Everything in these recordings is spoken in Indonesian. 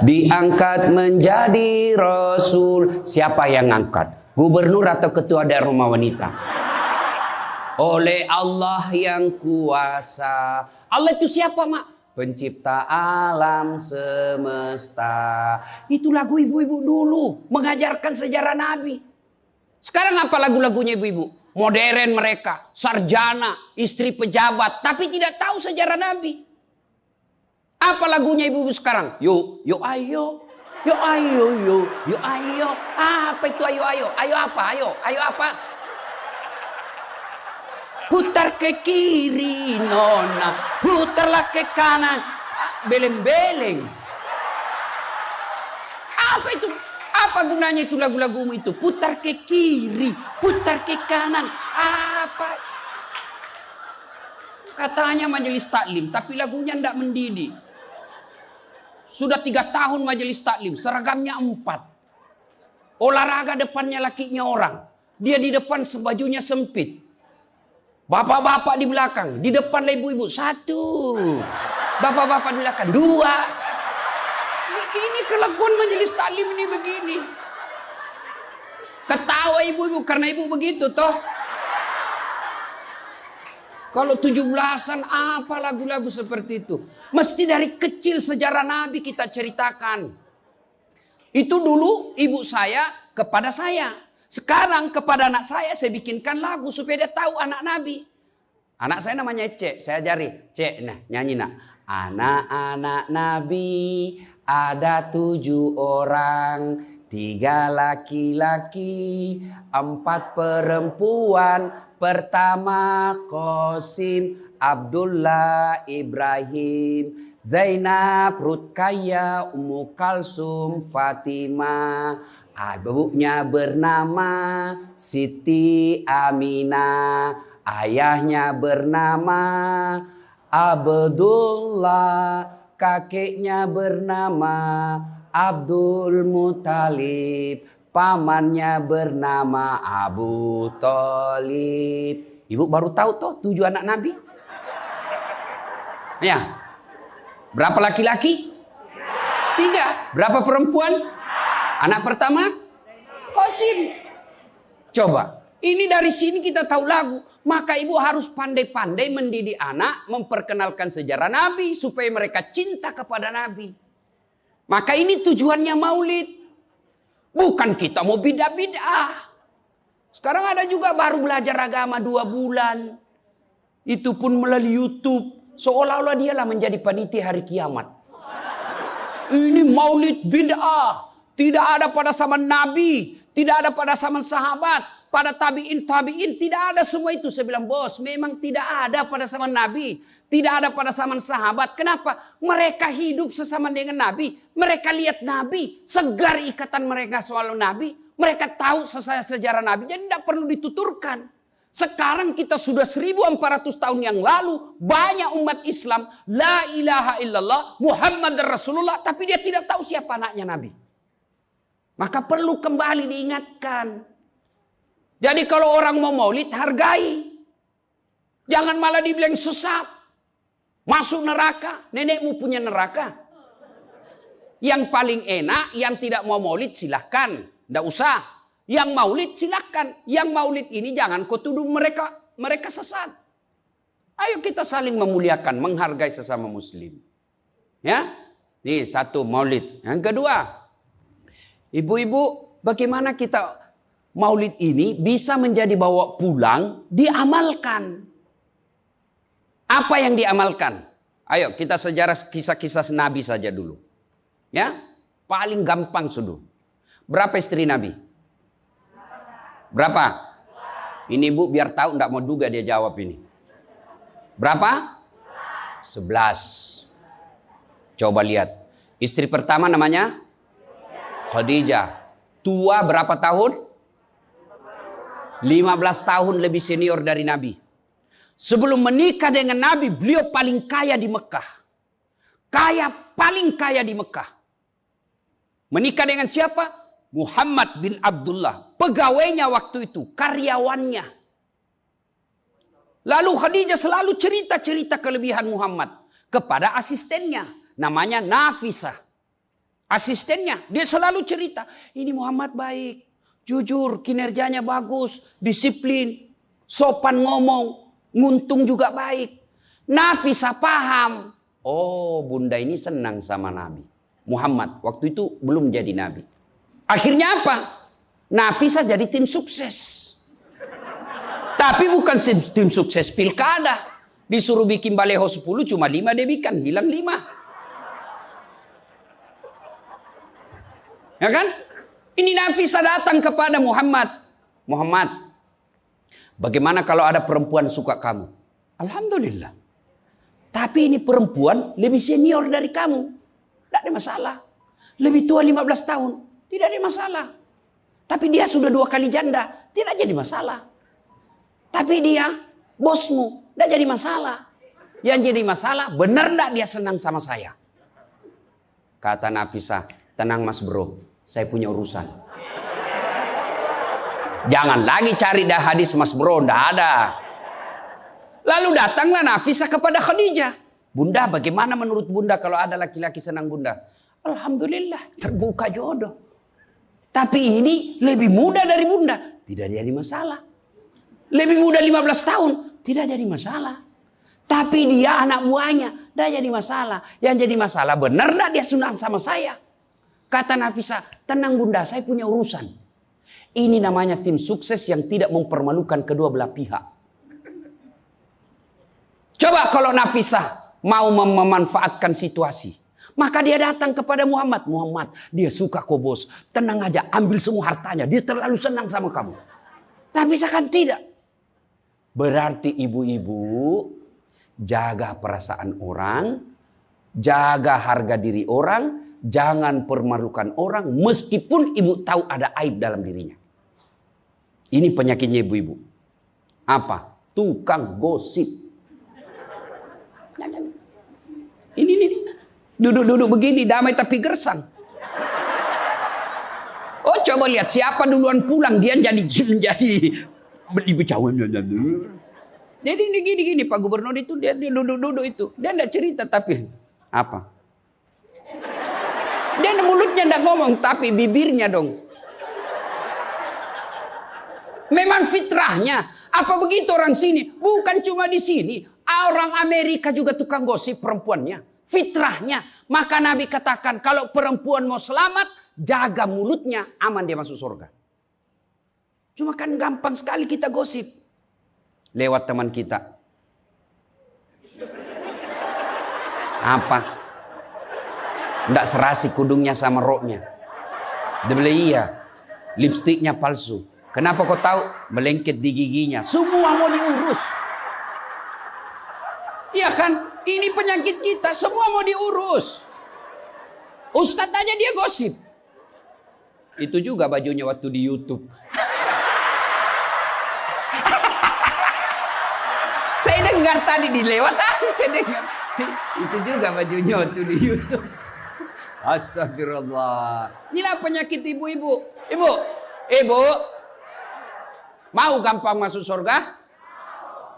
diangkat menjadi rasul. Siapa yang ngangkat? Gubernur atau ketua daerah rumah wanita? Oleh Allah yang kuasa. Allah itu siapa, Mak? Pencipta alam semesta. Itu lagu ibu-ibu dulu, mengajarkan sejarah Nabi. Sekarang apa lagu-lagunya ibu-ibu? Modern mereka, sarjana, istri pejabat, tapi tidak tahu sejarah Nabi. Apa lagunya ibu-ibu sekarang? Yuk, yuk ayo. Yuk ayo, yuk ayo. Apa itu ayo ayo? Ayo apa? Ayo apa? Putar ke kiri nona, putarlah ke kanan, beleng-beleng. Apa itu? Apa gunanya itu lagu-lagumu itu? Putar ke kiri, putar ke kanan. Apa? Katanya majelis taklim, tapi lagunya tidak mendidik. Sudah 3 tahun majelis taklim, seragamnya 4. Olahraga depannya lakinya orang. Dia di depan sebajunya sempit. Bapak-bapak di belakang, di depan ibu-ibu 1. Bapak-bapak di belakang 2. Ini kelakuan majelis taklim ini begini. Ketawa ibu-ibu karena ibu begitu toh. Kalau 17-an apa lagu-lagu seperti itu? Mesti dari kecil sejarah Nabi kita ceritakan. Itu dulu ibu saya kepada saya. Sekarang kepada anak saya bikinkan lagu supaya dia tahu anak Nabi. Anak saya namanya Cek, saya ajari. Cek, nah nyanyi nak. Anak-anak Nabi ada 7 orang. 3 laki-laki, 4 perempuan. Pertama Qasim, Abdullah, Ibrahim, Zainab, Rutkaya, Ummu Kalsum, Fatimah. Ibunya bernama Siti Aminah. Ayahnya bernama Abdullah. Kakeknya bernama Abdul Muthalib. Pamannya bernama Abu Thalib. Ibu baru tahu toh 7 anak Nabi? Ya. Berapa laki-laki? 3. Berapa perempuan? Anak pertama? Qasim. Coba. Ini dari sini kita tahu lagu. Maka ibu harus pandai-pandai mendidik anak. Memperkenalkan sejarah Nabi. Supaya mereka cinta kepada Nabi. Maka ini tujuannya maulid. Bukan kita mau bidah-bidah. Sekarang ada juga baru belajar agama 2 bulan. Itu pun melalui YouTube. Seolah-olah dialah menjadi panitia hari kiamat. Ini maulid bid'ah. Tidak ada pada zaman Nabi. Tidak ada pada zaman sahabat. Pada tabi'in, tidak ada semua itu. Saya bilang, bos, memang tidak ada pada zaman Nabi. Tidak ada pada zaman sahabat. Kenapa? Mereka hidup sesama dengan Nabi. Mereka lihat Nabi. Segar ikatan mereka soal Nabi. Mereka tahu sejarah Nabi. Jadi tidak perlu dituturkan. Sekarang kita sudah 1400 tahun yang lalu. Banyak umat Islam. La ilaha illallah. Muhammad Rasulullah. Tapi dia tidak tahu siapa anaknya Nabi. Maka perlu kembali diingatkan. Jadi kalau orang mau maulid, hargai. Jangan malah dibilang sesat. Masuk neraka. Nenekmu punya neraka. Yang paling enak, yang tidak mau maulid silahkan. Tidak usah. Yang maulid silahkan. Yang maulid ini jangan kau tuduh mereka sesat. Ayo kita saling memuliakan, menghargai sesama muslim. Ya, ini 1 maulid. Yang kedua, ibu-ibu, bagaimana kita maulid ini bisa menjadi bawa pulang, diamalkan. Apa yang diamalkan? Ayo kita sejarah kisah-kisah Nabi saja dulu. Ya, paling gampang sudah. Berapa istri Nabi? Berapa? Ini bu biar tahu, enggak mau duga dia jawab ini. Berapa? 11. Coba lihat. Istri pertama namanya Khadijah. Tua berapa tahun? 15 tahun lebih senior dari Nabi. Sebelum menikah dengan Nabi, beliau paling kaya di Mekah. Paling kaya di Mekah. Menikah dengan siapa? Muhammad bin Abdullah. Pegawainya waktu itu, karyawannya. Lalu Khadijah selalu cerita-cerita kelebihan Muhammad kepada asistennya. Namanya Nafisah. asistennya. Dia selalu cerita, ini Muhammad baik, jujur, kinerjanya bagus, disiplin, sopan ngomong, nguntung juga baik. Nafisa paham. Oh, bunda ini senang sama Nabi Muhammad. Waktu itu belum jadi Nabi. Akhirnya apa? Nafisa jadi tim sukses. Tapi bukan tim sukses pilkada. Disuruh bikin baleho 10, cuma 5 dia bikin. Hilang 5. Ya kan? Ini Nafisa datang kepada Muhammad. Muhammad, bagaimana kalau ada perempuan suka kamu? Alhamdulillah. Tapi ini perempuan lebih senior dari kamu. Tidak ada masalah. Lebih tua 15 tahun. Tidak ada masalah. Tapi dia sudah 2 kali janda. Tidak jadi masalah. Tapi dia bosmu. Tidak jadi masalah. Yang jadi masalah, benar tidak dia senang sama saya? Kata Nafisa, tenang mas bro. Saya punya urusan. Jangan lagi cari dah hadis mas bro. Tidak ada. Lalu datanglah Nafisa kepada Khadijah. Bunda, bagaimana menurut bunda kalau ada laki-laki senang bunda? Alhamdulillah, terbuka jodoh. Tapi ini lebih muda dari bunda. Tidak jadi masalah. Lebih muda 15 tahun. Tidak jadi masalah. Tapi dia anak buahnya. Tidak jadi masalah. Yang jadi masalah, benar tidak dia senang sama saya? Kata Nafisa, tenang bunda, saya punya urusan. Ini namanya tim sukses yang tidak mempermalukan kedua belah pihak. Coba kalau Nafisa mau memanfaatkan situasi. Maka dia datang kepada Muhammad. Muhammad, dia suka kok bos. Tenang aja, ambil semua hartanya. Dia terlalu senang sama kamu. Nafisa kan tidak. Berarti ibu-ibu jaga perasaan orang. Jaga harga diri orang. Jangan permalukan orang. Meskipun ibu tahu ada aib dalam dirinya. Ini penyakitnya ibu-ibu. Apa? Tukang gosip. Ini. Duduk-duduk begini, damai tapi gersang. Oh, coba lihat siapa duluan pulang, dia jadi berbicara. Jadi gini Pak Gubernur itu dia duduk-duduk itu. Dia enggak cerita tapi apa? Dia mulutnya enggak ngomong tapi bibirnya dong. Memang fitrahnya. Apa begitu orang sini? Bukan cuma di sini. Orang Amerika juga tukang gosip perempuannya. Fitrahnya. Maka Nabi katakan kalau perempuan mau selamat, jaga mulutnya, aman dia masuk surga. Cuma kan gampang sekali kita gosip. Lewat teman kita. Apa? Nggak serasi kudungnya sama roknya. Dia bilang iya. Lipstiknya palsu. Kenapa kau tahu? Melengket di giginya. Semua mau diurus. Iya kan? Ini penyakit kita. Semua mau diurus. Ustadz aja dia gosip. Itu juga bajunya waktu di YouTube. Saya dengar tadi dilewat tadi saya dengar. Itu juga bajunya waktu di YouTube. Astagfirullah. Inilah penyakit ibu-ibu. Ibu. Mau gampang masuk surga?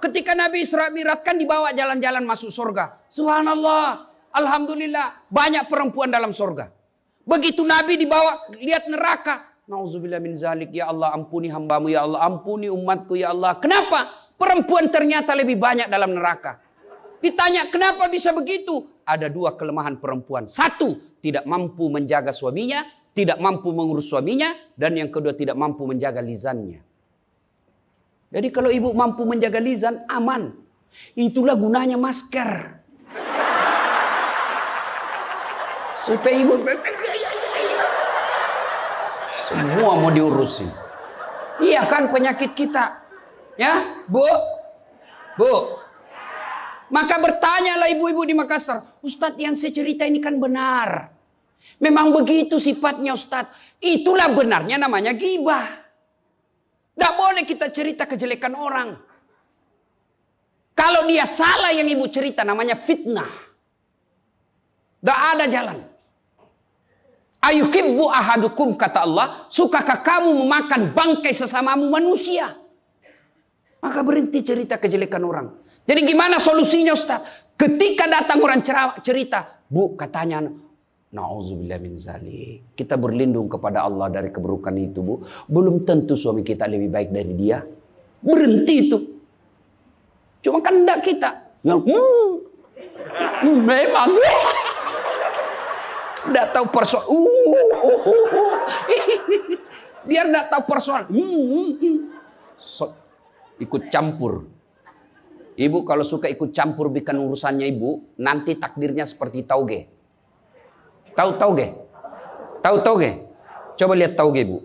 Ketika Nabi Isra Mi'raj kan dibawa jalan-jalan masuk surga. Subhanallah. Alhamdulillah. Banyak perempuan dalam surga. Begitu Nabi dibawa lihat neraka. Nauzubillah min zalik. Ya Allah ampuni hambamu. Ya Allah ampuni umatku. Ya Allah. Kenapa? Perempuan ternyata lebih banyak dalam neraka. Ditanya kenapa bisa begitu? Ada 2 kelemahan perempuan. 1, tidak mampu menjaga suaminya. Tidak mampu mengurus suaminya. Dan yang kedua tidak mampu menjaga lisannya. Jadi kalau ibu mampu menjaga lisan, aman. Itulah gunanya masker. Supaya ibu semua mau diurusin. Iya kan penyakit kita. Ya, Bu. Maka bertanyalah ibu-ibu di Makassar. Ustadz yang saya cerita ini kan benar. Memang begitu sifatnya Ustadz. Itulah benarnya namanya ghibah. Tidak boleh kita cerita kejelekan orang. Kalau dia salah yang ibu cerita namanya fitnah. Tidak ada jalan. Ayuhibbu ahadukum kata Allah. Sukakah kamu memakan bangkai sesamamu manusia? Maka berhenti cerita kejelekan orang. Jadi gimana solusinya Ustaz? Ketika datang orang cerita. Bu katanya Nauzubillah min zalik. Kita berlindung kepada Allah dari keburukan itu, Bu. Belum tentu suami kita lebih baik dari dia. Berhenti itu. Cuma kan enggak kita. Yang memang enggak tahu persoalan. Biar enggak tahu persoalan. Ikut campur. Ibu kalau suka ikut campur bikin urusannya ibu, nanti takdirnya seperti tauge. Tahu tauge? Tahu tauge? Coba lihat tauge, Bu.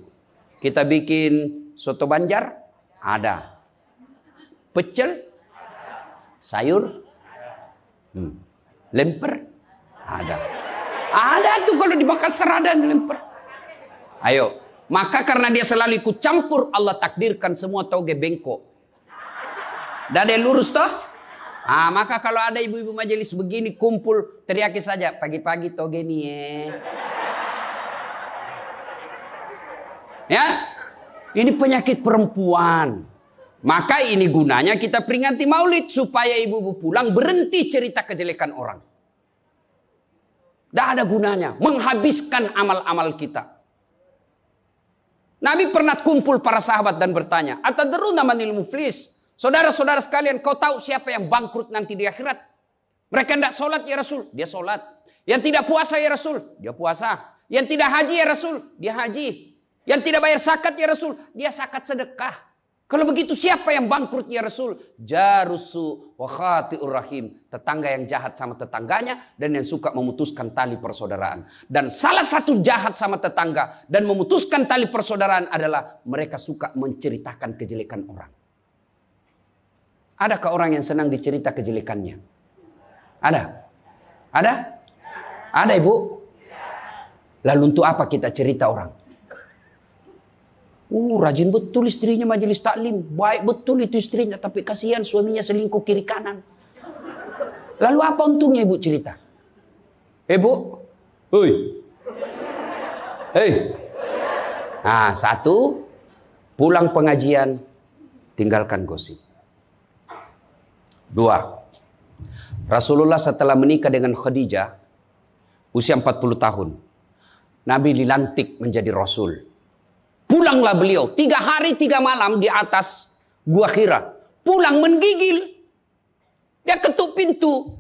Kita bikin soto Banjar, ada. Pecel, sayur, lemper, ada. Ada tuh kalau di Makassar ada lemper. Ayo, maka karena dia selalu ikut campur, Allah takdirkan semua tauge bengkok. Dah ada lurus toh? Maka kalau ada ibu-ibu majelis begini kumpul, teriaki saja, pagi-pagi toge nih ya. Ini penyakit perempuan. Maka ini gunanya kita peringati maulid supaya ibu-ibu pulang berhenti cerita kejelekan orang. Tidak ada gunanya, menghabiskan amal-amal kita. Nabi pernah kumpul para sahabat dan bertanya, "Atadruna manil muflis?" Saudara-saudara sekalian, kau tahu siapa yang bangkrut nanti di akhirat? Mereka tidak sholat ya Rasul, dia sholat. Yang tidak puasa ya Rasul, dia puasa. Yang tidak haji ya Rasul, dia haji. Yang tidak bayar zakat ya Rasul, dia zakat sedekah. Kalau begitu siapa yang bangkrut ya Rasul? Jarusu wa khati'ur rahim. Tetangga yang jahat sama tetangganya dan yang suka memutuskan tali persaudaraan. Dan salah satu jahat sama tetangga dan memutuskan tali persaudaraan adalah mereka suka menceritakan kejelekan orang. Adakah orang yang senang dicerita kejelekannya? Ada? Ada? Ada ibu? Lalu untuk apa kita cerita orang? Rajin betul istrinya majelis taklim. Baik betul itu istrinya. Tapi kasihan suaminya selingkuh kiri kanan. Lalu apa untungnya ibu cerita? Bu? Hei. Hei. Satu. Pulang pengajian. Tinggalkan gosip. 2. Rasulullah setelah menikah dengan Khadijah usia 40 tahun. Nabi dilantik menjadi Rasul. Pulanglah beliau 3 hari 3 malam di atas Gua Hira. Pulang menggigil. Dia ketuk pintu.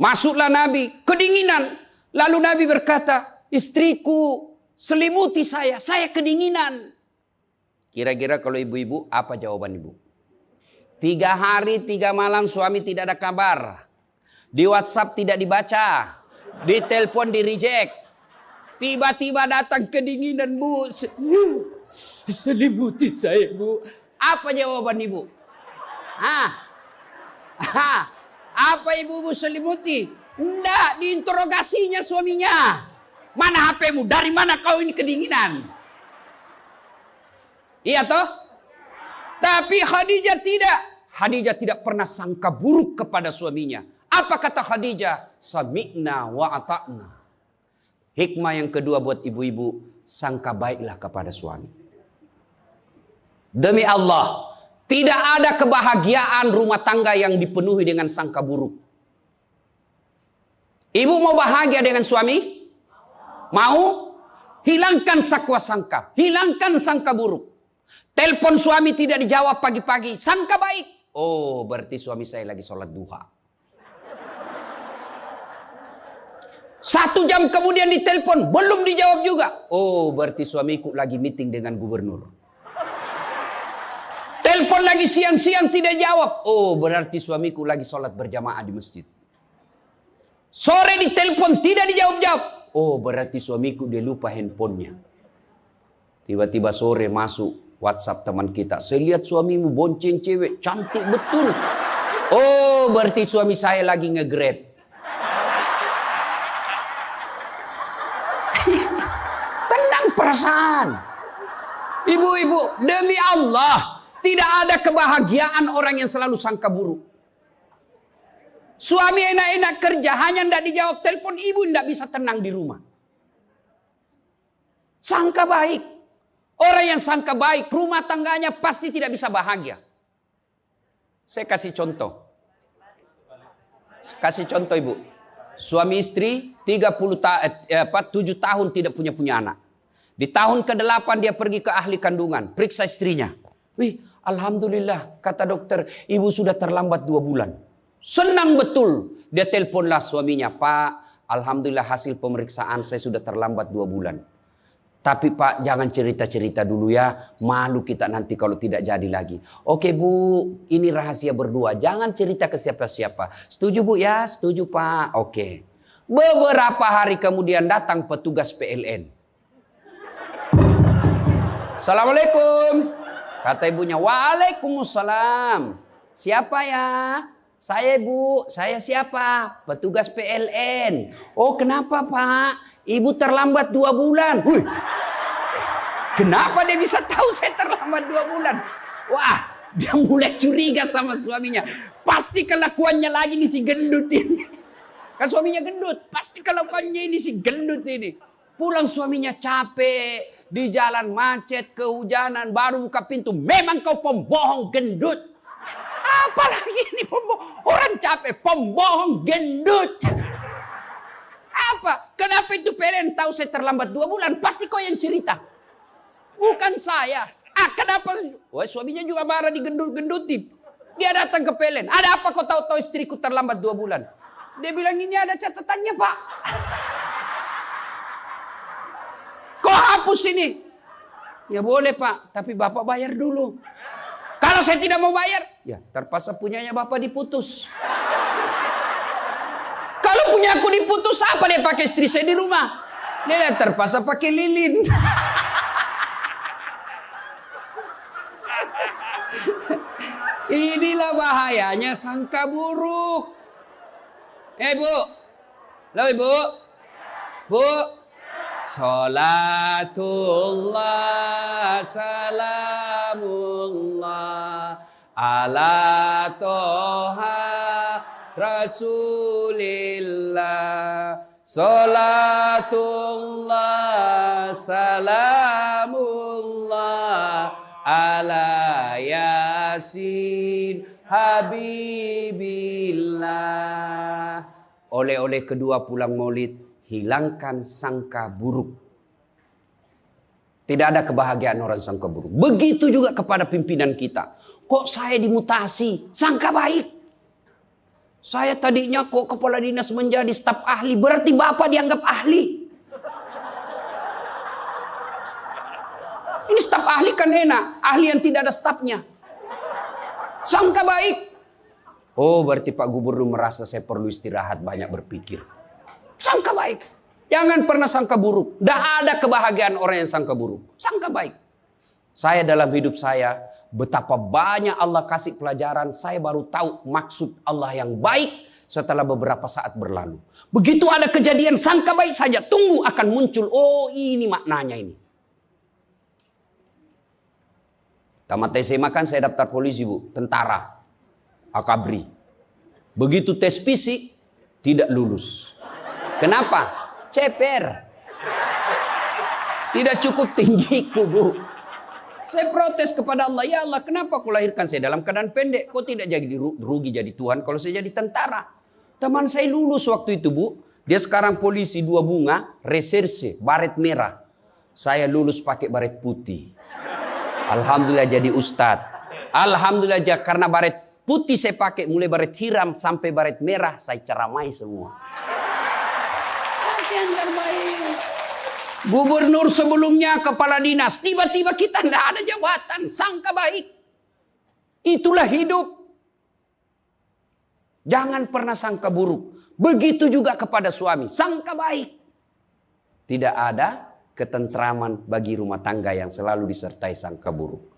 Masuklah Nabi, kedinginan. Lalu Nabi berkata, "Istriku selimuti saya kedinginan." Kira-kira kalau ibu-ibu apa jawaban ibu? 3 hari 3 malam suami tidak ada kabar. Di WhatsApp tidak dibaca. Di telepon di reject. Tiba-tiba datang kedinginan, Bu. Selimuti saya, Bu. Apa jawaban ibu? Apa ibu selimuti? Enggak, diinterogasinya suaminya. Mana HP-mu? Dari mana kau ini kedinginan? Iya toh? Tapi Khadijah tidak. Khadijah tidak pernah sangka buruk kepada suaminya. Apa kata Khadijah? Sami'na wa ata'na. Hikmah yang kedua buat ibu-ibu, sangka baiklah kepada suami. Demi Allah, tidak ada kebahagiaan rumah tangga yang dipenuhi dengan sangka buruk. Ibu mau bahagia dengan suami? Mau? Hilangkan sakwa sangka, hilangkan sangka buruk. Telepon suami tidak dijawab pagi-pagi, sangka baik. Oh, berarti suami saya lagi sholat duha. 1 jam kemudian ditelepon, belum dijawab juga. Oh, berarti suamiku lagi meeting dengan gubernur. Telepon lagi siang-siang tidak jawab. Oh, berarti suamiku lagi sholat berjamaah di masjid. Sore ditelepon tidak dijawab-jawab. Oh, berarti suamiku dia lupa handphonenya. Tiba-tiba sore masuk WhatsApp teman kita. Saya lihat suamimu bonceng cewek. Cantik betul. Oh, berarti suami saya lagi nge-grab. Tenang perasaan. Ibu-ibu, demi Allah. Tidak ada kebahagiaan orang yang selalu sangka buruk. Suami enak-enak kerja. Hanya tidak dijawab telepon. Ibu tidak bisa tenang di rumah. Sangka baik. Orang yang sangka baik, rumah tangganya pasti tidak bisa bahagia. Saya kasih contoh. Kasih contoh ibu. Suami istri 7 tahun tidak punya anak. Di tahun ke-8 dia pergi ke ahli kandungan, periksa istrinya. Wih, alhamdulillah, kata dokter, ibu sudah terlambat 2 bulan. Senang betul. Dia teleponlah suaminya, Pak, alhamdulillah hasil pemeriksaan saya sudah terlambat 2 bulan. Tapi Pak, jangan cerita-cerita dulu ya. Malu kita nanti kalau tidak jadi lagi. Oke Bu, ini rahasia berdua. Jangan cerita ke siapa-siapa. Setuju Bu ya? Setuju Pak. Oke. Beberapa hari kemudian datang petugas PLN. Assalamualaikum. Kata ibunya, Waalaikumsalam. Siapa ya? Saya Bu. Saya siapa? Petugas PLN. Oh kenapa Pak? Ibu terlambat 2 bulan. Hui. Kenapa dia bisa tahu saya terlambat 2 bulan? Wah, dia mulai curiga sama suaminya. Pasti kelakuannya lagi nih si gendut ini. Kan suaminya gendut. Pasti kelakuannya ini si gendut ini. Pulang suaminya capek. Di jalan macet, kehujanan, baru buka pintu. Memang kau pembohong gendut. Apalagi ini pembohong. Orang capek, pembohong gendut. Apa? Kenapa itu PLN tahu saya terlambat 2 bulan? Pasti kau yang cerita. Bukan saya. Kenapa? Wah, suaminya juga marah digendut-gendutin. Dia datang ke PLN. Ada apa kau tahu istriku terlambat 2 bulan? Dia bilang ini ada catatannya Pak. Kau hapus ini. Ya boleh Pak. Tapi Bapak bayar dulu. Kalau saya tidak mau bayar. Ya terpaksa punyanya Bapak diputus. Kalau punya aku diputus, apa dia pakai istri saya di rumah? Dia terpaksa pakai lilin. Inilah bahayanya sangka buruk. Bu. Halo Ibu. Bu. Salatullah salamullah ala toha Rasulillah. Salatullah salamullah ala yasin habibillah. Oleh-oleh kedua pulang maulid, hilangkan sangka buruk. Tidak ada kebahagiaan orang sangka buruk. Begitu juga kepada pimpinan kita. Kok saya dimutasi? Sangka baik. Saya tadinya kok kepala dinas menjadi staf ahli. Berarti Bapak dianggap ahli. Ini staf ahli kan enak. Ahli yang tidak ada stafnya. Sangka baik. Oh berarti Pak Gubernur merasa saya perlu istirahat, banyak berpikir. Sangka baik. Jangan pernah sangka buruk. Tidak ada kebahagiaan orang yang sangka buruk. Sangka baik. Saya dalam hidup saya, betapa banyak Allah kasih pelajaran. Saya baru tahu maksud Allah yang baik setelah beberapa saat berlalu. Begitu ada kejadian sangka baik saja. Tunggu akan muncul. Oh ini maknanya ini. Tamat SMA kan saya daftar polisi Bu. Tentara. Akabri. Begitu tes fisik. Tidak lulus. Kenapa? Ceper. Tidak cukup tinggiku Bu. Saya protes kepada Allah. Ya Allah kenapa kau lahirkan saya dalam keadaan pendek. Kau tidak jadi rugi jadi Tuhan kalau saya jadi tentara. Teman saya lulus waktu itu Bu. Dia sekarang polisi 2 bunga. Reserse. Baret merah. Saya lulus pakai baret putih. Alhamdulillah jadi ustadz. Alhamdulillah karena baret putih saya pakai. Mulai baret hiram sampai baret merah. Saya ceramai semua. Yang terbaik. Gubernur sebelumnya kepala dinas. Tiba-tiba kita tidak ada jabatan. Sangka baik. Itulah hidup. Jangan pernah sangka buruk. Begitu juga kepada suami. Sangka baik. Tidak ada ketentraman bagi rumah tangga yang selalu disertai sangka buruk.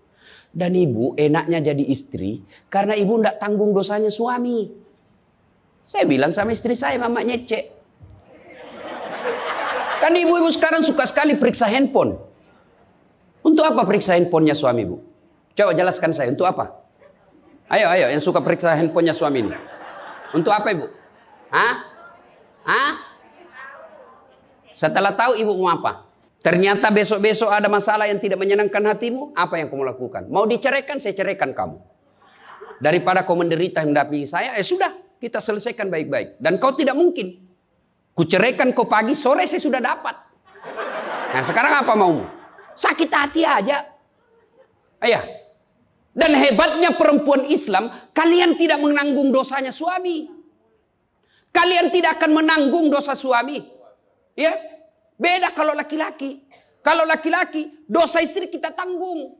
Dan ibu enaknya jadi istri. Karena ibu tidak tanggung dosanya suami. Saya bilang sama istri saya, Mama nyecek. Kan ibu-ibu sekarang suka sekali periksa handphone. Untuk apa periksa handphonenya suami Bu? Coba jelaskan saya, untuk apa? Ayo yang suka periksa handphonenya suami ini. Untuk apa Ibu? Setelah tahu ibu mau apa? Ternyata besok-besok ada masalah yang tidak menyenangkan hatimu. Apa yang kamu lakukan? Mau diceraikan, saya ceraikan kamu. Daripada kau menderita mendampingi saya, sudah kita selesaikan baik-baik. Dan kau tidak mungkin Kuceraikan kau pagi, sore saya sudah dapat. Nah sekarang apa maumu? Sakit hati aja. Ayah. Dan hebatnya perempuan Islam, kalian tidak menanggung dosanya suami. Kalian tidak akan menanggung dosa suami. Ya, beda kalau laki-laki. Kalau laki-laki, dosa istri kita tanggung.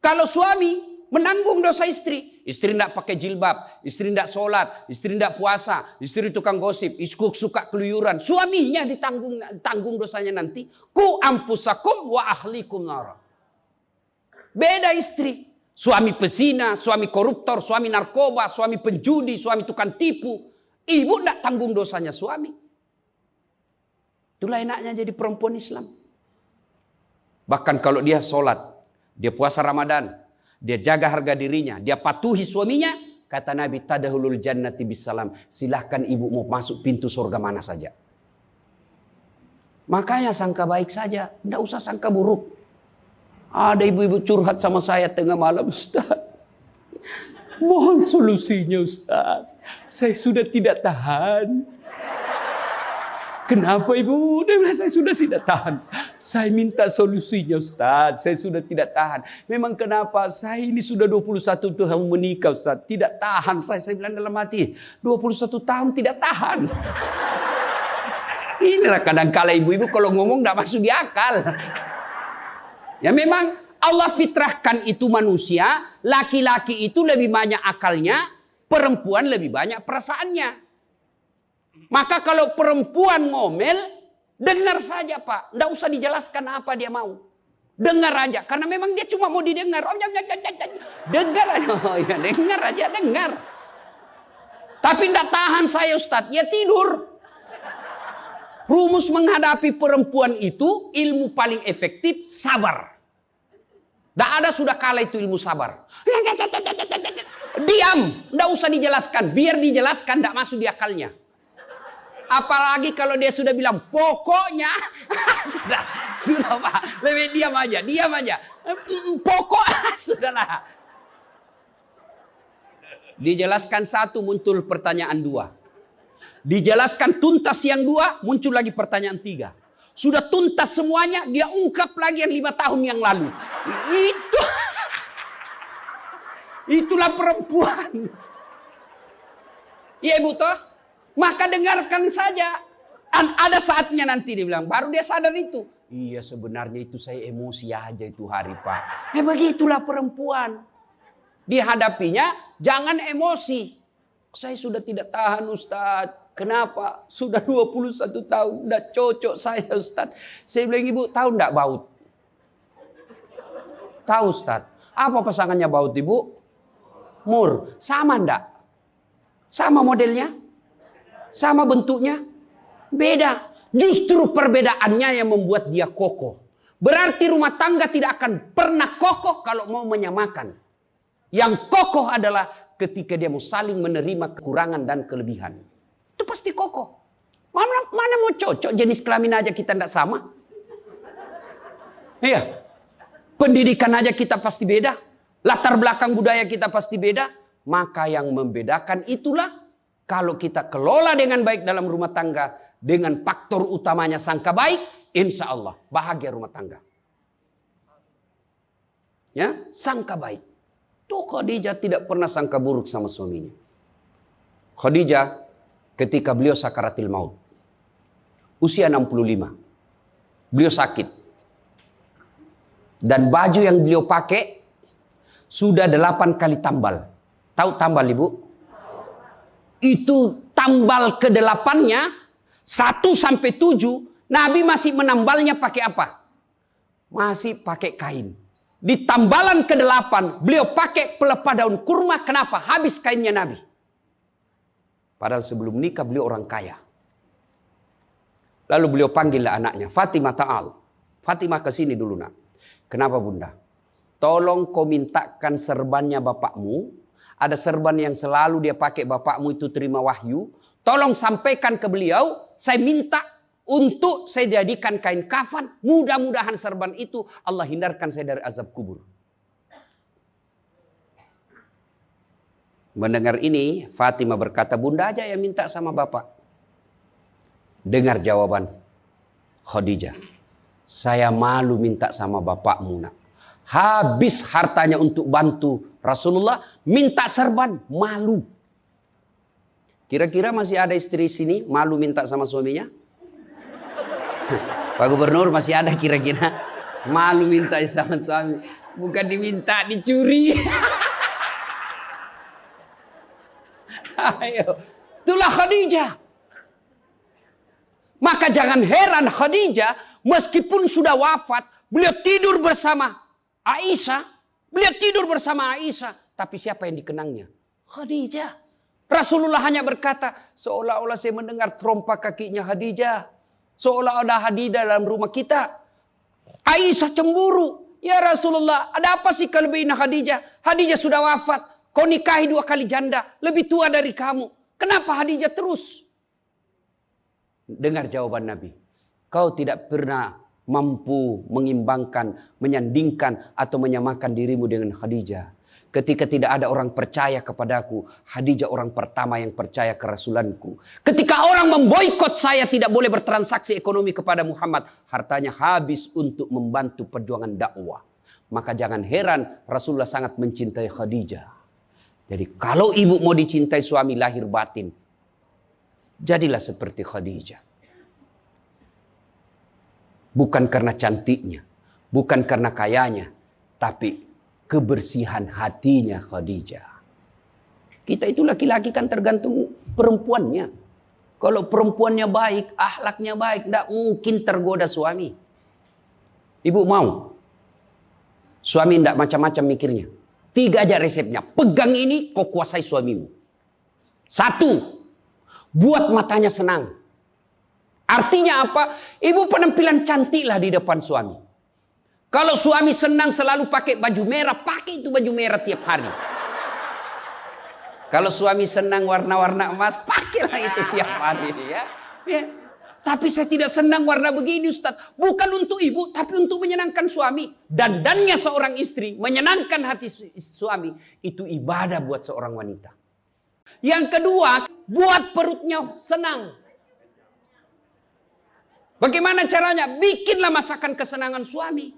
Kalau suami menanggung dosa istri. Istri tidak pakai jilbab, istri tidak sholat, istri tidak puasa, istri tukang gosip, istri suka keluyuran. Suaminya ditanggung dosanya nanti. Ku ampusakum wa ahlikum nara. Beda istri. Suami pezina, suami koruptor, suami narkoba, suami penjudi, suami tukang tipu. Ibu tidak tanggung dosanya suami. Itulah enaknya jadi perempuan Islam. Bahkan kalau dia sholat, dia puasa Ramadan, dia jaga harga dirinya, dia patuhi suaminya. Kata Nabi, tadahulul jannati bisalam. Silahkan ibu mau masuk pintu surga mana saja. Makanya sangka baik saja, tidak usah sangka buruk. Ada ibu-ibu curhat sama saya tengah malam, Ustaz. Mohon solusinya Ustaz. Saya sudah tidak tahan. Kenapa ibu? Dia bilang saya sudah tidak tahan. Saya minta solusinya Ustaz. Saya sudah tidak tahan. Memang kenapa? Saya ini sudah 21 tahun menikah Ustaz. Tidak tahan. Saya bilang dalam hati. 21 tahun tidak tahan. Inilah kadang-kala ibu-ibu kalau ngomong tidak masuk di akal. Ya memang Allah fitrahkan itu manusia, laki-laki itu lebih banyak akalnya, perempuan lebih banyak perasaannya. Maka kalau perempuan ngomel, dengar saja Pak, tidak usah dijelaskan apa dia mau. Dengar aja, karena memang dia cuma mau didengar. Dengar aja, oh, ya, dengar aja, dengar. Tapi tidak tahan saya Ustadz, ya tidur. Rumus menghadapi perempuan itu, ilmu paling efektif, sabar. Tidak ada sudah kalah itu ilmu sabar. Diam, tidak usah dijelaskan. Biar dijelaskan, tidak masuk di akalnya. Apalagi kalau dia sudah bilang, pokoknya. sudah Pak. Lebih diam aja. Pokok, sudahlah. Dijelaskan satu, muncul pertanyaan dua. Dijelaskan tuntas yang dua, muncul lagi pertanyaan tiga. Sudah tuntas semuanya, dia ungkap lagi yang 5 tahun yang lalu. Itulah perempuan. Iya ibu toh? Maka dengarkan saja. Ada saatnya nanti dia bilang, baru dia sadar itu. Iya sebenarnya itu saya emosi aja itu hari Pak. Begitulah perempuan. Dihadapinya jangan emosi. Saya sudah tidak tahan Ustadz. Kenapa? Sudah 21 tahun. Udah cocok saya Ustadz. Saya bilang ibu tahu enggak baut? Tahu Ustadz. Apa pasangannya baut ibu? Mur. Sama enggak? Sama modelnya? Sama bentuknya? Beda. Justru perbedaannya yang membuat dia kokoh. Berarti rumah tangga tidak akan pernah kokoh kalau mau menyamakan. Yang kokoh adalah ketika dia mau saling menerima kekurangan dan kelebihan. Itu pasti kokoh. Mana mau cocok jenis kelamin aja kita tidak sama. Iya. Pendidikan aja kita pasti beda. Latar belakang budaya kita pasti beda. Maka yang membedakan itulah kalau kita kelola dengan baik dalam rumah tangga. Dengan faktor utamanya sangka baik. Insya Allah bahagia rumah tangga. Ya, sangka baik. Tuh Khadijah tidak pernah sangka buruk sama suaminya. Khadijah ketika beliau sakaratil maut. Usia 65. Beliau sakit. Dan baju yang beliau pakai sudah 8 kali tambal. Tahu tambal ibu? Itu tambal ke-8-nya 1 sampai 7. Nabi masih menambalnya pakai apa? Masih pakai kain. Di tambalan ke-8 beliau pakai pelepah daun kurma. Kenapa? Habis kainnya Nabi. Padahal sebelum nikah beliau orang kaya. Lalu beliau panggillah anaknya. Fatimah ta'al. Fatimah ke sini dulu nak. Kenapa bunda? Tolong kau mintakan serbannya bapakmu. Ada serban yang selalu dia pakai bapakmu itu terima wahyu. Tolong sampaikan ke beliau. Saya minta untuk saya jadikan kain kafan. Mudah-mudahan serban itu Allah hindarkan saya dari azab kubur. Mendengar ini, Fatimah berkata, bunda aja yang minta sama bapak. Dengar jawaban Khadijah. Saya malu minta sama bapakmu, nak. Habis hartanya untuk bantu Rasulullah, minta serban, malu. Kira-kira masih ada istri sini malu minta sama suaminya? Pak Gubernur, masih ada kira-kira malu minta sama suami? Bukan diminta, dicuri. Ayo, itulah Khadijah. Maka jangan heran Khadijah meskipun sudah wafat, beliau tidur bersama Aisyah. Beliau tidur bersama Aisyah. Tapi siapa yang dikenangnya? Khadijah. Rasulullah hanya berkata, seolah-olah saya mendengar trompa kakinya Khadijah. Seolah ada Khadijah dalam rumah kita. Aisyah cemburu. Ya Rasulullah, ada apa sih kelebihan Khadijah? Khadijah sudah wafat. Kau nikahi 2 kali janda. Lebih tua dari kamu. Kenapa Khadijah terus? Dengar jawaban Nabi. Kau tidak pernah mampu mengimbangkan, menyandingkan atau menyamakan dirimu dengan Khadijah. Ketika tidak ada orang percaya kepadaku, Khadijah orang pertama yang percaya ke Rasulanku. Ketika orang memboikot saya tidak boleh bertransaksi ekonomi kepada Muhammad, hartanya habis untuk membantu perjuangan dakwah. Maka jangan heran Rasulullah sangat mencintai Khadijah. Jadi kalau ibu mau dicintai suami lahir batin, jadilah seperti Khadijah. Bukan karena cantiknya, bukan karena kayanya, tapi kebersihan hatinya Khadijah. Kita itu laki-laki kan tergantung perempuannya. Kalau perempuannya baik, akhlaknya baik, tidak mungkin tergoda suami. Ibu mau? Suami tidak macam-macam mikirnya. 3 aja resepnya. Pegang ini, kau kuasai suamimu. 1, buat matanya senang. Artinya apa? Ibu penampilan cantiklah di depan suami. Kalau suami senang selalu pakai baju merah, pakai itu baju merah tiap hari. Kalau suami senang warna-warna emas, pakailah itu tiap hari. Ya. Tapi saya tidak senang warna begini, Ustaz. Bukan untuk ibu, tapi untuk menyenangkan suami. Dandannya seorang istri, menyenangkan hati suami. Itu ibadah buat seorang wanita. Yang kedua, buat perutnya senang. Bagaimana caranya? Bikinlah masakan kesenangan suami.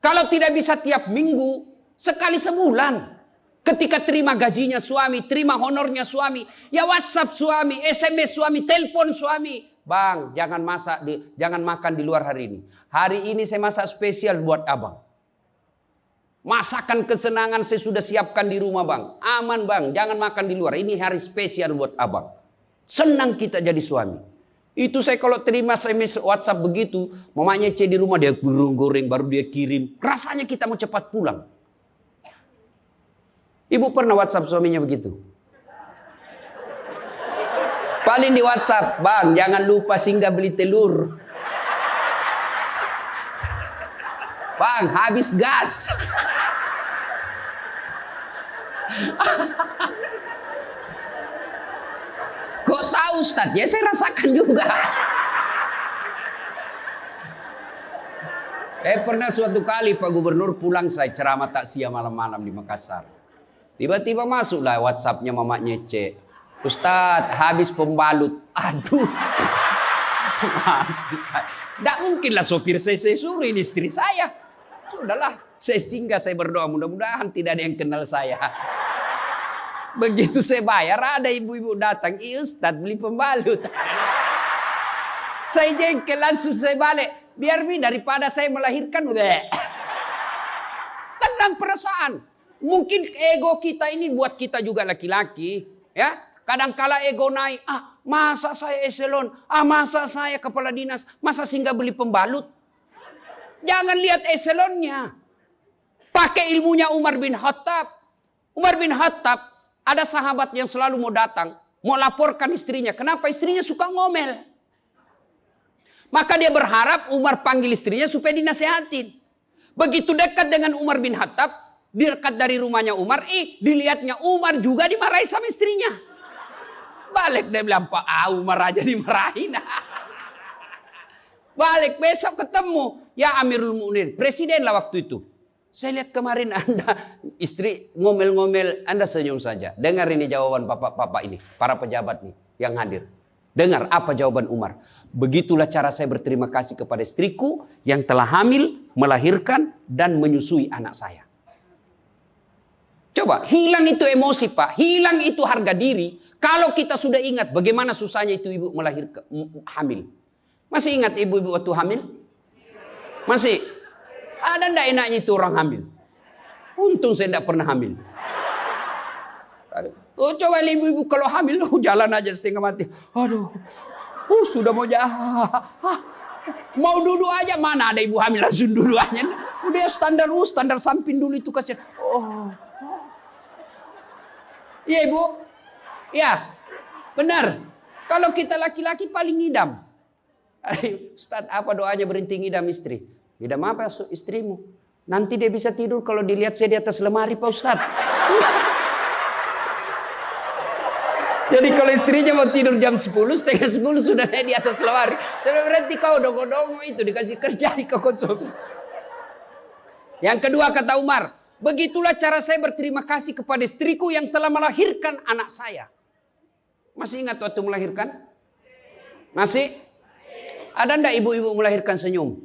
Kalau tidak bisa tiap minggu, sekali sebulan. Ketika terima gajinya suami, terima honornya suami, ya WhatsApp suami, SMS suami, telepon suami. Bang, jangan makan di luar hari ini. Hari ini saya masak spesial buat abang. Masakan kesenangan saya sudah siapkan di rumah bang. Aman bang, jangan makan di luar. Ini hari spesial buat abang. Senang kita jadi suami. Itu saya kalau terima SMS WhatsApp begitu, mamanya C di rumah dia goreng baru dia kirim. Rasanya kita mau cepat pulang. Ibu pernah WhatsApp suaminya begitu? Paling di WhatsApp, bang jangan lupa singgah beli telur. Bang habis gas. Kok tahu Ustaz? Ya saya rasakan juga. Pernah suatu kali Pak Gubernur pulang saya ceramah takziah malam-malam di Makassar. Tiba-tiba masuklah WhatsApp-nya mamanya C. Ustaz habis pembalut. Aduh. Tidak mungkinlah sopir saya suruh ini istri saya. Sudahlah saya singgah saya berdoa mudah-mudahan tidak ada yang kenal saya. Begitu saya bayar, ada ibu-ibu datang. Iya Ustaz, beli pembalut. Saya jengkel, langsung saya balik. Biar daripada saya melahirkan. Tenang perasaan. Mungkin ego kita ini buat kita juga laki-laki. Ya, kadang-kala ego naik. Masa saya eselon? Masa saya kepala dinas? Masa singgah beli pembalut? Jangan lihat eselonnya. Pakai ilmunya Umar bin Khattab. Umar bin Khattab. Ada sahabat yang selalu mau datang, mau laporkan istrinya. Kenapa istrinya suka ngomel? Maka dia berharap Umar panggil istrinya supaya dinasehatin. Begitu dekat dengan Umar bin Khattab, dekat dari rumahnya Umar, dilihatnya Umar juga dimarahi sama istrinya. Balik dia bilang, Pak Umar aja dimarahin. Balik besok ketemu, ya Amirul Mukminin, presiden lah waktu itu. Saya lihat kemarin Anda istri ngomel-ngomel, Anda senyum saja. Dengar ini jawaban bapak-bapak ini, para pejabat nih yang hadir. Dengar apa jawaban Umar. Begitulah cara saya berterima kasih kepada istriku yang telah hamil, melahirkan, dan menyusui anak saya. Coba, hilang itu emosi Pak, hilang itu harga diri. Kalau kita sudah ingat bagaimana susahnya itu ibu melahirkan, hamil. Masih ingat ibu-ibu waktu hamil? Masih? Ada ndak enaknya itu orang hamil? Untung saya tidak pernah hamil. Oh, coba ibu-ibu kalau hamil, jalan aja setengah mati. Aduh, sudah mau mau duduk aja, mana ada ibu hamil langsung duduk aja. Udah standar samping dulu itu kasihan. Iya ibu, ya benar. Kalau kita laki-laki paling ngidam. Ustaz, apa doanya berhenti ngidam istri? Ngidam apa istrimu? Nanti dia bisa tidur kalau dilihat saya di atas lemari Pak Ustaz. Jadi kalau istrinya mau tidur jam 10, setengah 10 sudah di atas lemari. Saya berhenti kau dongo-dongo itu dikasih kerja di konsum. Yang kedua kata Umar, begitulah cara saya berterima kasih kepada istriku yang telah melahirkan anak saya. Masih ingat waktu melahirkan? Masih? Ada ndak ibu-ibu melahirkan senyum?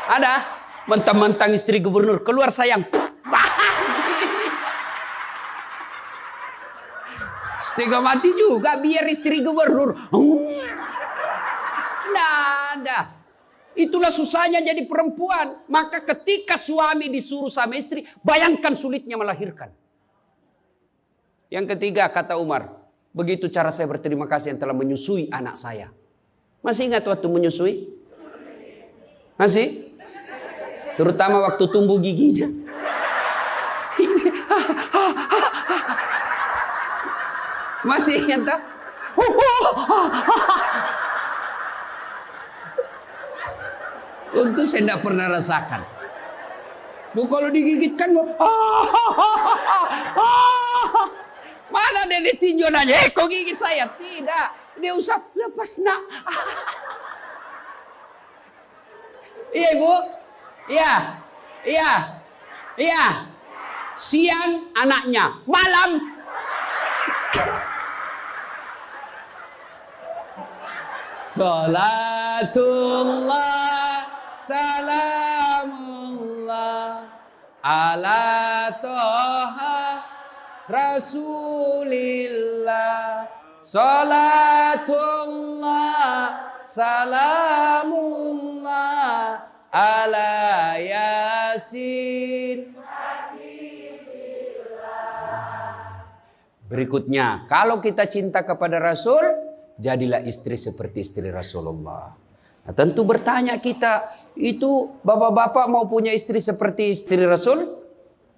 Ada? Mentang-mentang istri gubernur keluar sayang. Setengah mati juga biar istri gubernur. Nggak ada. Itulah susahnya jadi perempuan. Maka ketika suami disuruh sama istri, bayangkan sulitnya melahirkan. Yang ketiga kata Umar, begitu cara saya berterima kasih yang telah menyusui anak saya. Masih ingat waktu menyusui? Masih? Terutama waktu tumbuh giginya. Masih ingat tak? Untuk saya tidak pernah rasakan. Kalau digigit kan mana dia ditinjau nanya, kok gigit saya? Tidak, dia usap, lepas nak. Iya ibu, iya. Siang anaknya, malam. Salatullah, salamullah, ala toha Rasulillah. Salatullah, salamullah, ala yasin. Berikutnya, kalau kita cinta kepada Rasul, jadilah istri seperti istri Rasulullah. Nah, tentu bertanya kita, itu bapak-bapak mau punya istri seperti istri Rasul?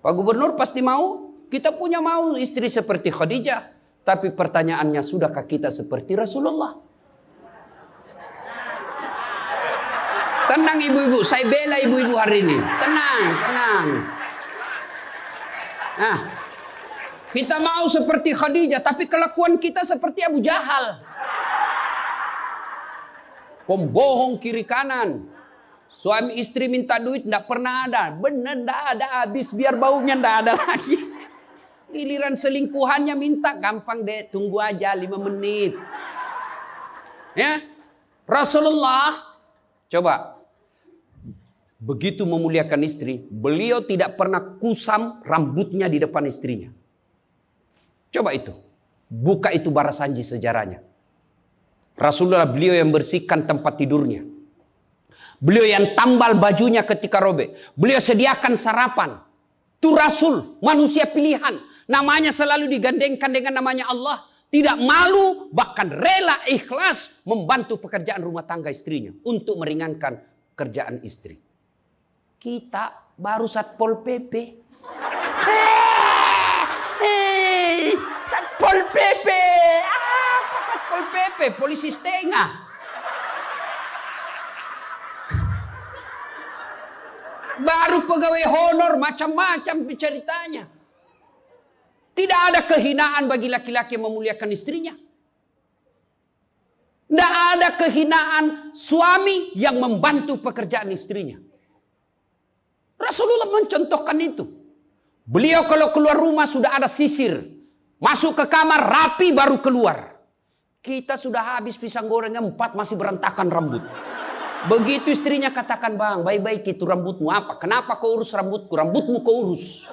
Pak Gubernur pasti mau. Kita punya mau istri seperti Khadijah. Tapi pertanyaannya, sudahkah kita seperti Rasulullah? Tenang ibu-ibu, saya bela ibu-ibu hari ini. Tenang. Nah, kita mau seperti Khadijah, tapi kelakuan kita seperti Abu Jahal. Pembohong kiri kanan. Suami istri minta duit tidak pernah ada. Benar tidak ada, habis biar baunya tidak ada lagi. Giliran selingkuhannya minta, gampang deh, tunggu aja 5 menit. Ya, Rasulullah coba begitu memuliakan istri, beliau tidak pernah kusam rambutnya di depan istrinya. Coba itu, buka itu Barasanji sejarahnya. Rasulullah beliau yang bersihkan tempat tidurnya. Beliau yang tambal bajunya ketika robek. Beliau sediakan sarapan. Itu Rasul, manusia pilihan. Namanya selalu digandengkan dengan namanya Allah. Tidak malu, bahkan rela ikhlas membantu pekerjaan rumah tangga istrinya. Untuk meringankan kerjaan istri. Kita baru Satpol PP. Satpol PP. Apa Satpol PP? Polisi setengah. Baru pegawai honor, macam-macam ceritanya. Tidak ada kehinaan bagi laki-laki yang memuliakan istrinya. Tidak ada kehinaan suami yang membantu pekerjaan istrinya. Rasulullah mencontohkan itu. Beliau kalau keluar rumah sudah ada sisir. Masuk ke kamar rapi baru keluar. Kita sudah habis pisang gorengnya 4 masih berantakan rambut. Begitu istrinya katakan, bang, baik-baik itu rambutmu apa? Kenapa kau urus rambutku? Rambutmu kau urus.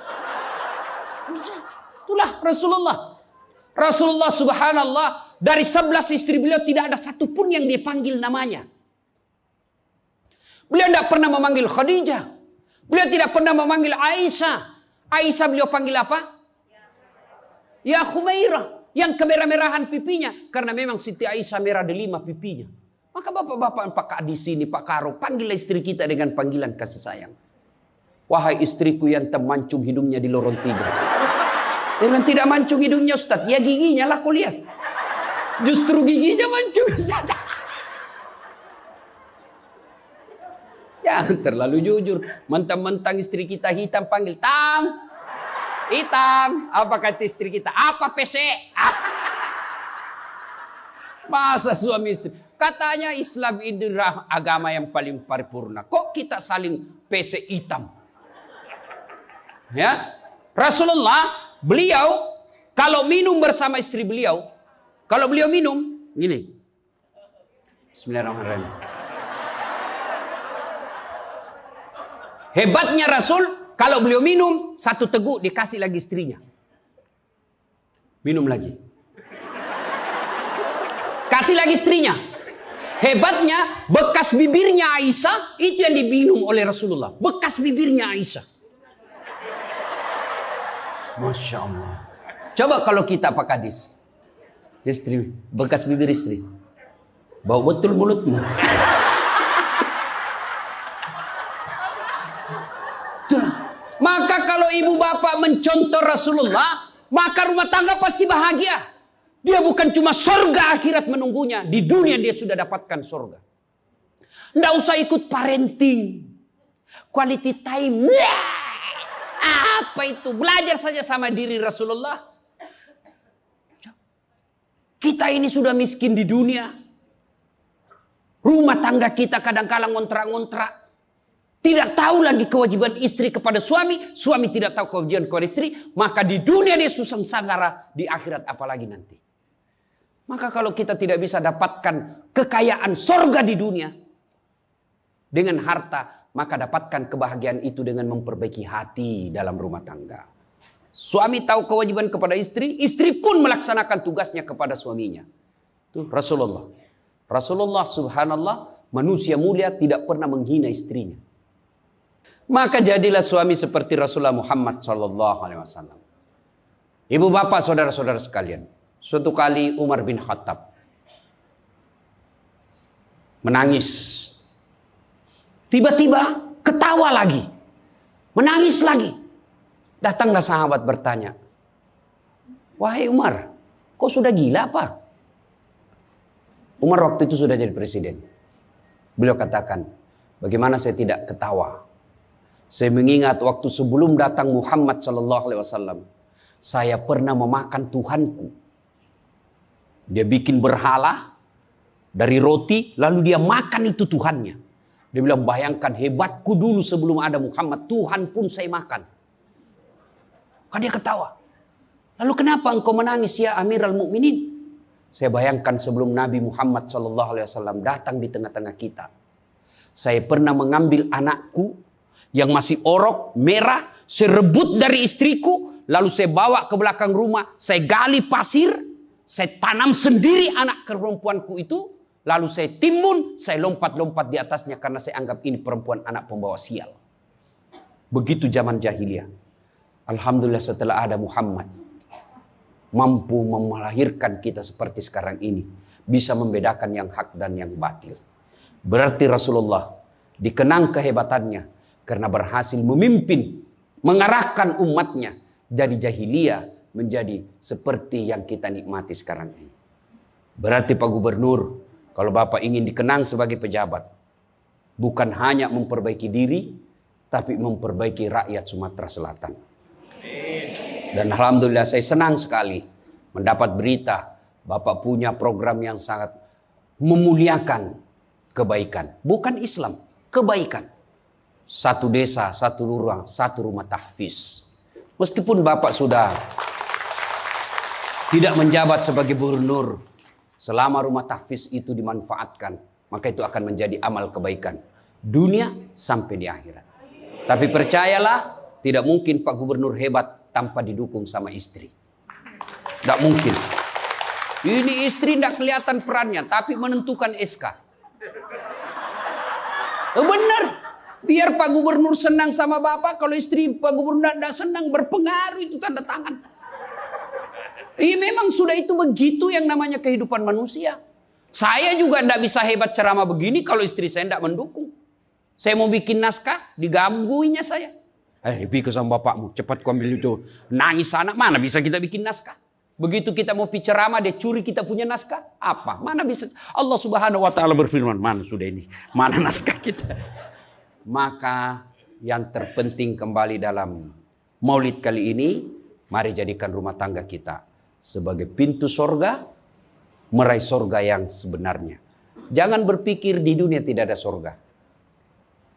Itulah Rasulullah. Rasulullah subhanallah, dari 11 istri beliau tidak ada satupun yang dia panggil namanya. Beliau tidak pernah memanggil Khadijah. Beliau tidak pernah memanggil Aisyah. Aisyah beliau panggil apa? Ya Khumairah. Yang kemerah-merahan pipinya. Karena memang Siti Aisyah merah delima pipinya. Maka bapak-bapak Pak Kak di sini, Pak Karo, panggillah istri kita dengan panggilan kasih sayang. Wahai istriku yang termancung hidungnya di lorong 3. Dia tidak mancung hidungnya Ustaz. Ya giginya lah kau lihat. Justru giginya mancung Ustaz. Jangan terlalu jujur. Mentang-mentang istri kita hitam panggil Tam. Hitam. Apa kata istri kita? Apa PC? Masa suami istri. Katanya Islam itu agama yang paling paripurna. Kok kita saling PC hitam? Ya. Rasulullah, beliau kalau minum bersama istri beliau, kalau beliau minum gini. Bismillahirrahmanirrahim. Hebatnya Rasul, kalau beliau minum 1 teguk dikasih lagi istrinya. Minum lagi. Kasih lagi istrinya. Hebatnya bekas bibirnya Aisyah itu yang diminum oleh Rasulullah. Bekas bibirnya Aisyah. Masya Allah. Coba kalau kita Pak Kadis, istri, bekas bibir istri, bau betul mulutmu. Maka kalau ibu bapak mencontoh Rasulullah, maka rumah tangga pasti bahagia. Dia bukan cuma surga akhirat menunggunya, di dunia dia sudah dapatkan surga. Nggak usah ikut parenting, quality time. Apa itu? Belajar saja sama diri Rasulullah. Kita ini sudah miskin di dunia. Rumah tangga kita kadang-kala ngontrak-ngontrak. Tidak tahu lagi kewajiban istri kepada suami. Suami tidak tahu kewajiban kepada istri. Maka di dunia dia susah sanggara. Di akhirat apalagi nanti. Maka kalau kita tidak bisa dapatkan kekayaan sorga di dunia. Dengan harta. Maka dapatkan kebahagiaan itu dengan memperbaiki hati dalam rumah tangga. Suami tahu kewajiban kepada istri. Istri pun melaksanakan tugasnya kepada suaminya. Itu Rasulullah. Rasulullah subhanallah. Manusia mulia tidak pernah menghina istrinya. Maka jadilah suami seperti Rasulullah Muhammad SAW. Ibu bapak saudara-saudara sekalian. Suatu kali Umar bin Khattab menangis. Tiba-tiba ketawa lagi. Menangis lagi. Datanglah sahabat bertanya. Wahai Umar, kok sudah gila apa? Umar waktu itu sudah jadi presiden. Beliau katakan, bagaimana saya tidak ketawa? Saya mengingat waktu sebelum datang Muhammad SAW. Saya pernah memakan Tuhanku. Dia bikin berhala dari roti, lalu dia makan itu Tuhannya. Dia bilang, bayangkan hebatku dulu sebelum ada Muhammad. Tuhan pun saya makan. Kan dia ketawa. Lalu kenapa engkau menangis ya Amirul Mukminin? Saya bayangkan sebelum Nabi Muhammad SAW datang di tengah-tengah kita. Saya pernah mengambil anakku yang masih orok, merah. Saya rebut dari istriku. Lalu saya bawa ke belakang rumah. Saya gali pasir. Saya tanam sendiri anak perempuanku itu. Lalu saya timbun, saya lompat-lompat di atasnya karena saya anggap ini perempuan anak pembawa sial. Begitu zaman jahiliyah. Alhamdulillah setelah ada Muhammad. Mampu melahirkan kita seperti sekarang ini. Bisa membedakan yang hak dan yang batil. Berarti Rasulullah dikenang kehebatannya. Karena berhasil memimpin, mengarahkan umatnya. Dari jahiliyah menjadi seperti yang kita nikmati sekarang ini. Berarti Pak Gubernur, kalau Bapak ingin dikenang sebagai pejabat, bukan hanya memperbaiki diri, tapi memperbaiki rakyat Sumatera Selatan. Dan Alhamdulillah saya senang sekali mendapat berita Bapak punya program yang sangat memuliakan kebaikan. Bukan Islam, kebaikan. 1 desa, 1 lurah, 1 rumah tahfiz. Meskipun Bapak sudah tidak menjabat sebagai gubernur, Selama rumah tahfiz itu dimanfaatkan, maka itu akan menjadi amal kebaikan dunia sampai di akhirat. Tapi percayalah, tidak mungkin Pak Gubernur hebat tanpa didukung sama istri. Tidak mungkin. Ini istri tidak kelihatan perannya, tapi menentukan SK. Benar. Biar Pak Gubernur senang sama Bapak, kalau istri Pak Gubernur tidak senang, berpengaruh itu tanda tangan. Iya, memang sudah itu begitu yang namanya kehidupan manusia. Saya juga tidak bisa hebat ceramah begini kalau istri saya tidak mendukung. Saya mau bikin naskah, digangguinya saya. Bikin sama bapakmu, cepat kau ambil itu. Nangis anak, mana bisa kita bikin naskah? Begitu kita mau ceramah, dia curi kita punya naskah. Apa? Mana bisa? Allah Subhanahu wa Ta'ala berfirman, mana sudah ini? Mana naskah kita? Maka yang terpenting kembali dalam maulid kali ini, mari jadikan rumah tangga kita sebagai pintu sorga, meraih sorga yang sebenarnya. Jangan berpikir di dunia tidak ada sorga.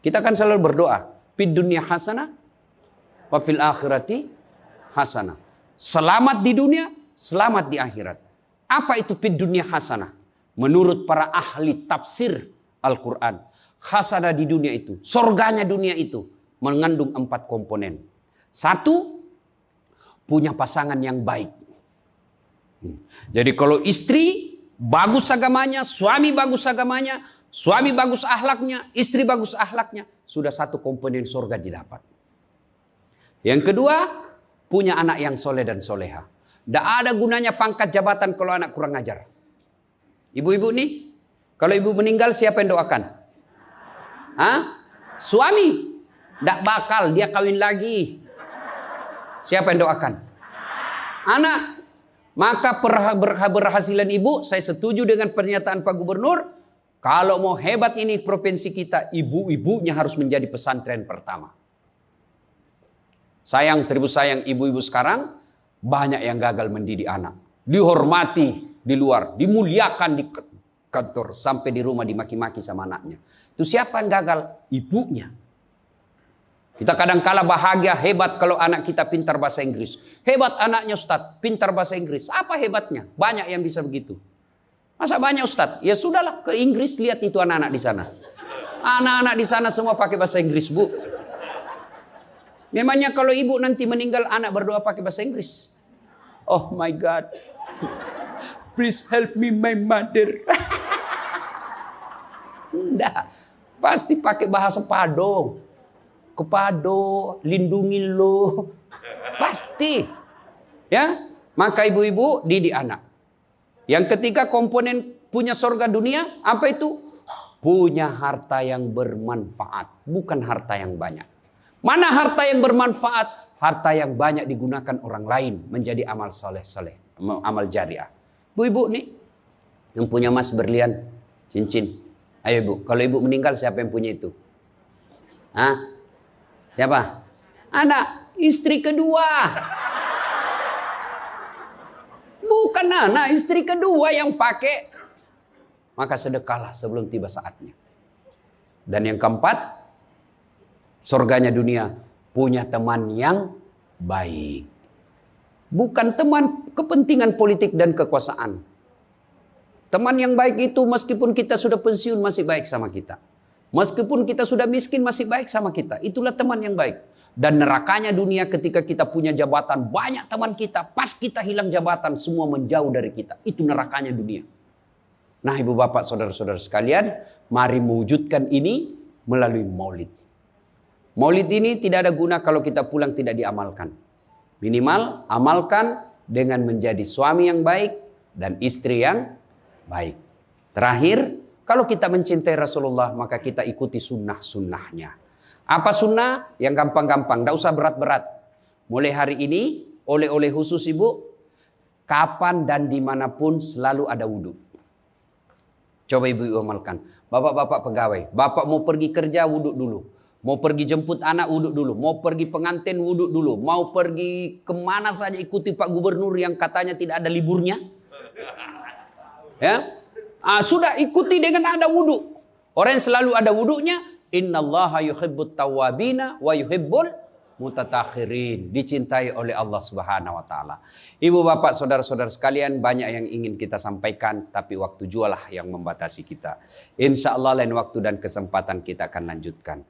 Kita kan selalu berdoa, fid dunya hasanah, wa fil akhirati hasanah. Selamat di dunia, selamat di akhirat. Apa itu fid dunya hasanah? Menurut para ahli tafsir Al-Quran, hasanah di dunia itu, sorganya dunia itu mengandung 4 komponen. 1, punya pasangan yang baik. Jadi kalau istri bagus agamanya, suami bagus agamanya, suami bagus akhlaknya, istri bagus akhlaknya, sudah 1 komponen sorga didapat. Yang kedua, punya anak yang soleh dan soleha. Tidak ada gunanya pangkat jabatan kalau anak kurang ajar. Ibu-ibu nih, kalau ibu meninggal siapa yang doakan? Suami. Tidak bakal, dia kawin lagi. Siapa yang doakan? Anak. Maka berhasilan ibu, saya setuju dengan pernyataan Pak Gubernur. Kalau mau hebat ini provinsi kita, ibu-ibunya harus menjadi pesantren pertama. Sayang, seribu sayang, ibu-ibu sekarang banyak yang gagal mendidik anak. Dihormati di luar, dimuliakan di kantor, sampai di rumah dimaki-maki sama anaknya. Itu siapa yang gagal? Ibunya. Kita kadang-kala bahagia, hebat kalau anak kita pintar bahasa Inggris. Hebat anaknya Ustadz, pintar bahasa Inggris. Apa hebatnya? Banyak yang bisa begitu. Masa banyak Ustadz? Ya sudahlah, ke Inggris lihat itu anak-anak di sana. Anak-anak di sana semua pakai bahasa Inggris, Bu. Memangnya kalau ibu nanti meninggal, anak berdoa pakai bahasa Inggris? Oh my God. Please help me my mother. Enggak. Pasti pakai bahasa Pado. Kepado, lindungi lo. Pasti. Ya, maka ibu-ibu didik anak. Yang ketiga komponen punya surga dunia, apa itu? Punya harta yang bermanfaat, bukan harta yang banyak. Mana harta yang bermanfaat? Harta yang banyak digunakan orang lain menjadi amal soleh-soleh, amal jariah. Bu-ibu nih, yang punya emas berlian, cincin. Ayo ibu, kalau ibu meninggal siapa yang punya itu? Siapa? Anak, istri kedua. Bukan anak, istri kedua yang pakai. Maka sedekahlah sebelum tiba saatnya. Dan yang keempat, surganya dunia, punya teman yang baik. Bukan teman kepentingan politik dan kekuasaan. Teman yang baik itu meskipun kita sudah pensiun masih baik sama kita. Meskipun kita sudah miskin masih baik sama kita. Itulah teman yang baik. Dan nerakanya dunia ketika kita punya jabatan. Banyak teman kita. Pas kita hilang jabatan semua menjauh dari kita. Itu nerakanya dunia. Nah ibu bapak saudara-saudara sekalian. Mari mewujudkan ini melalui maulid. Maulid ini tidak ada guna kalau kita pulang tidak diamalkan. Minimal amalkan dengan menjadi suami yang baik. Dan istri yang baik. Terakhir. Kalau kita mencintai Rasulullah, maka kita ikuti sunnah-sunnahnya. Apa sunnah? Yang gampang-gampang, tidak usah berat-berat. Mulai hari ini, oleh-oleh khusus ibu, kapan dan dimanapun selalu ada wudhu. Coba ibu amalkan. Bapak-bapak pegawai, bapak mau pergi kerja, wudhu dulu. Mau pergi jemput anak, wudhu dulu. Mau pergi pengantin, wudhu dulu. Mau pergi kemana saja, ikuti Pak Gubernur yang katanya tidak ada liburnya. Ya. Sudah ikuti dengan ada wudhu. Orang yang selalu ada wudhunya, innallaha yuhibbut tawwabina wa yuhibbul Mutatakhirin, dicintai oleh Allah Subhanahu wa taala. Ibu bapak saudara-saudara sekalian, banyak yang ingin kita sampaikan tapi waktu jualah yang membatasi kita. Insya Allah lain waktu dan kesempatan kita akan lanjutkan.